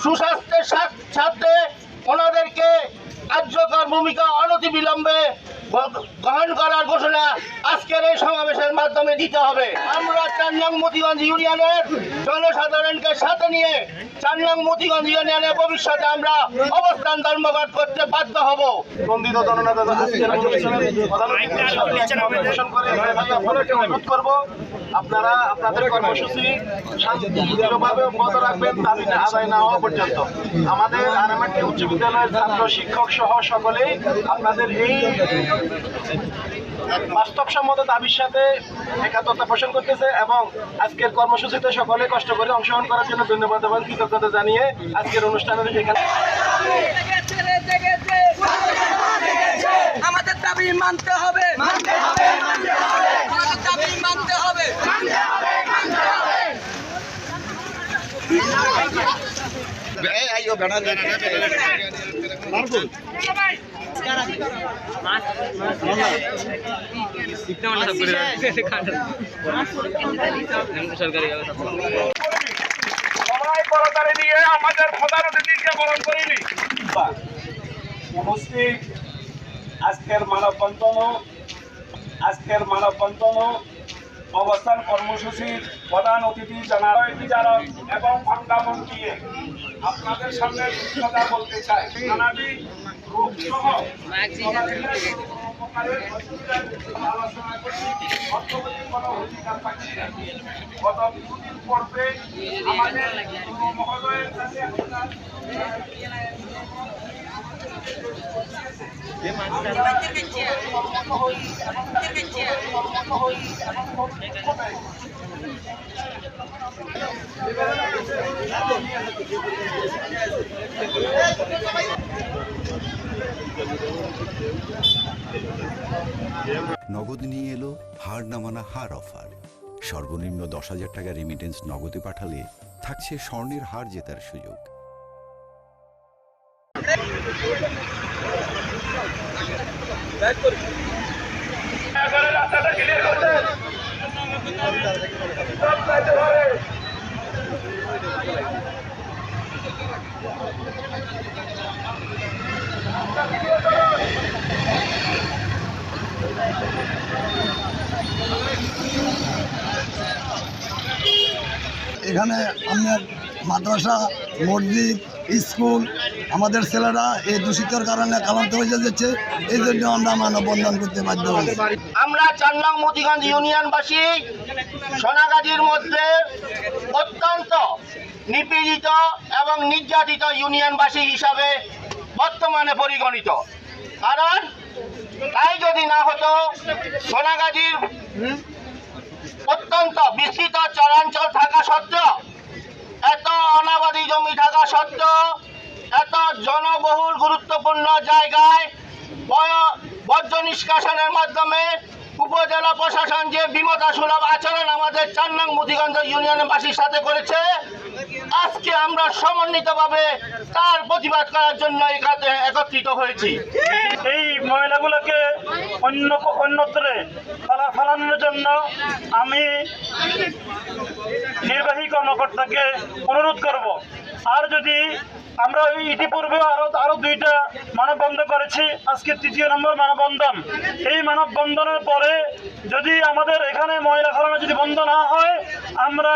সুস্বাস্থ্যের সাথে ওনাদেরকে কার্যকর ভূমিকা অনতিবিলম্বে গ্রহণ করার ঘোষণা আজকের এই সমাবেশের মাধ্যমে দিতে হবে। আমরা 4 নং মতিগঞ্জ ইউনিয়নের জনসাধারণকে সাথে নিয়ে 4 নং মতিগঞ্জ ইউনিয়নের ভবিষ্যতে আমরা অবস্থান ধর্মঘট করতে বাধ্য হব। আপনারা আপনাদের কর্মসূচি শান্তিপূর্ণভাবে অব্যাহত রাখবেন দাবি আদায় না হওয়া পর্যন্ত। আমাদের আরামাটি উচ্চ বিদ্যালয়ের ছাত্র শিক্ষক সহ সকলেই আপনাদের এই বাস্তবসম্মত দাবির সাথে একাত্মতা পোষণ করতেছে এবং আজকের কর্মসূচিতে সকলে কষ্ট করে অংশগ্রহণ করার জন্য ধন্যবাদ এবং কৃতজ্ঞতা জানিয়ে আজকের অনুষ্ঠানের এখানে আমাদের দাবি মানতে হবে, আমাদের দাবি মানতে হবে। সবাই করতালি দিয়ে আমাদের প্রধান অতিথিকে বরণ করিনি। উপস্থিত আজকের মানববন্ধন অবস্থান কর্মসূচির প্রধান অতিথি জানার বিচারক এবং অঙ্গামন্ত্রী আপনাদের সামনে কথা বলতে চাই। জানাবি রূপ সহ আলোচনা করছি অর্থনৈতিক কোনো অধিকার পাচ্ছি না। গত কিছুদিন পূর্বে আমাদের মহোদয়ের কাছে নগদ নিয়ে এলো হার না মানা হার অফার। সর্বনিম্ন 10,000 টাকা রেমিটেন্স নগদে পাঠালে থাকছে স্বর্ণের হার জেতার সুযোগ। এখানে আমাদের মাদ্রাসা, মসজিদ, স্কুল, আমাদের ছেলেরা এই দূষিতর কারণে কালান্ত হয়ে যাচ্ছে। এই জন্য আমরা মানববন্ধন করতে বাধ্য হয়েছি। আমরা 4 নং মতিগঞ্জ ইউনিয়নবাসী সোনাগাজীর মধ্যে অত্যন্ত নিপীড়িত এবং নির্যাতিত ইউনিয়নবাসী হিসাবে বর্তমানে পরিগণিত। কারণ তাই যদি না হতো, সোনাগাজীর অত্যন্ত বিস্তৃত চরাঞ্চল থাকা সত্ত্বেও, এত অনাবাদী জমি থাকা সত্ত্বেও, এত জনবহুল গুরুত্বপূর্ণ জায়গায় বর্জ্য নিষ্কাশনের মাধ্যমে উপজেলা প্রশাসন যে বিমতা সুলভ আচরণ আমাদের 4 নং মতিগঞ্জ ইউনিয়নবাসীর সাথে করেছে, আজকে আমরা সমন্বিতভাবে তার প্রতিবাদ করার জন্য এখানে একত্রিত হয়েছি। এই মহিলাগুলোকে অন্যত্রে ফালানোর জন্য আমি নির্বাহী কর্মকর্তাকে অনুরোধ করব। আর যদি আমরা ইতিপূর্বে আরো 2টা মানববন্ধন করেছি, আজকে 3য় নম্বর মানববন্ধন। এই মানববন্ধনের পরে যদি আমাদের এখানে ময়লা ফেলানো যদি বন্ধ না হয়, আমরা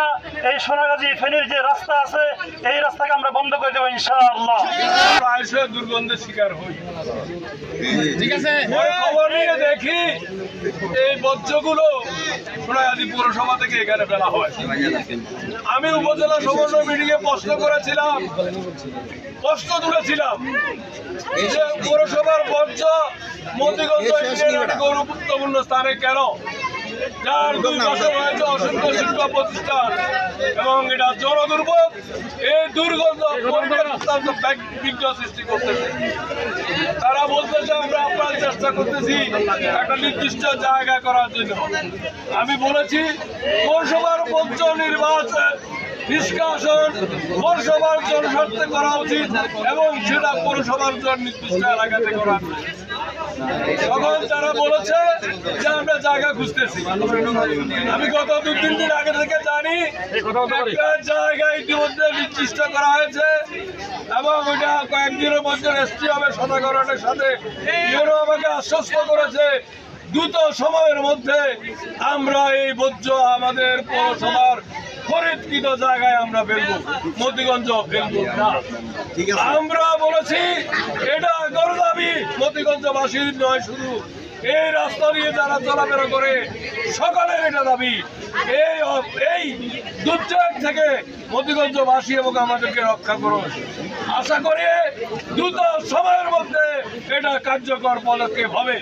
এই সোনাগাজী ফেনীর যে রাস্তা আছে এই রাস্তাকে আমরা বন্ধ করে দেবো ইনশাআল্লাহ। দুর্গন্ধের শিকার হই, ঠিক আছে। খবর নিয়ে দেখি এই বর্জ্যগুলো সোনাগাজী পৌরসভা থেকে এখানে ফেলা হয়। আমি উপজেলা সমন্বয় মিটিংয়ে প্রশ্ন করেছিলাম, প্রশ্ন তুলেছিলাম যে পৌরসভার বর্জ্য মতিগঞ্জ গুরুত্বপূর্ণ স্থানে কেন, যার 2 বছর হয়েছে অসংখ্য শিক্ষা প্রতিষ্ঠান এবং এটা জনদুর্ভোগ। এই দুর্গন্ধ অত্যন্ত বিঘ্ন সৃষ্টি করতেছে। তারা বলতেছে আমরা আপনার চেষ্টা করতেছি একটা নির্দিষ্ট জায়গা করার জন্য। আমি বলেছি পৌরসভার বর্জ্য নির্বাচন নিষ্কাশন পৌরসভার জনস্বার্থে করা উচিত এবং সেটা পৌরসভার জন্য নির্দিষ্ট এলাকাতে করা উচিত। তখন তারা বলেছে যে আমরা জায়গা খুঁজতেছি। আমি গত 2-3 দিন আগে থেকে জানি একটা জায়গা ইতিমধ্যে নির্দিষ্ট করা হয়েছে, এবং ওইটা কয়েকদিনের মধ্যে রেজিস্ট্রি হবে সদাগরের সাথে। ইউরো আমাকে আশ্বস্ত করেছে দ্রুত সময়ের মধ্যে আমরা এই বর্জ্য আমাদের পৌরসভার খরিদকৃত জায়গায় আমরা ফেলবো, মতিগঞ্জ ফেলবো না। আমরা বলেছি এটা গণদাবি মতিগঞ্জবাসীর নয়, শুধু এই রাস্তা দিয়ে যারা চলাফেরা করে সকলের এটা দাবি। এই দুর্যোগ থেকে মতিগঞ্জবাসী এবং আমাদেরকে রক্ষা করুন। আশা করি দ্রুত সময়ের মধ্যে এটা কার্যকর পদক্ষেপ হবে।